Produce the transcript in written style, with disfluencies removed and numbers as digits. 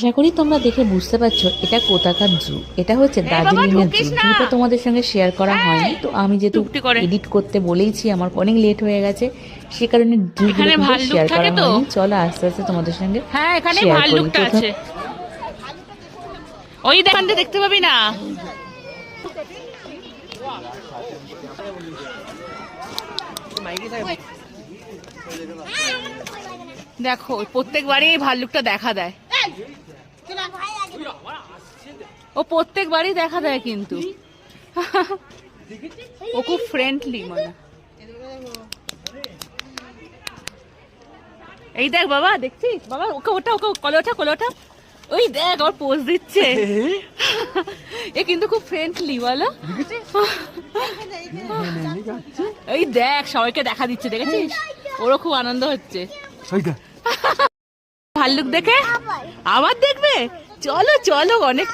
আশা করি তোমরা দেখে বুঝতে পারছো এটা কোথাকার জু। এটা হচ্ছে দার্জিলিং এর জু। জুটা তোমাদের সঙ্গে শেয়ার করা হয়নি, তো আমি যেহেতু এডিট করতে বলেইছি আমার অনেক লেট হয়ে গেছে, সে কারণে জুগুলো শেয়ার করা হয়নি। চলো আস্তে আস্তে তোমাদের সঙ্গে হ্যাঁ এখানে শেয়ার করি। ভাল্লুকটা আছে, ওই দোকানটা দেখতে পাবি না। দেখো প্রত্যেকবারই এই ভাল্লুকটা দেখা দেয়, ও প্রত্যেকবারই দেখা দেয়, কিন্তু ও খুব ফ্রেন্ডলি মানে। এই দেখ বাবা, দেখছিস বাবা, ওকে ওটা, ওকে কোলে ওঠা, কোলে ওঠা, ওই দেখ ওর পোজ দিচ্ছে। এ কিন্তু খুব ফ্রেন্ডলি বলো। ওই দেখ সবাইকে দেখা দিচ্ছে, দেখেছিস, ওরও খুব আনন্দ হচ্ছে ভাল্লুক দেখে। আবার দেখবে, চলো চলো, অনেক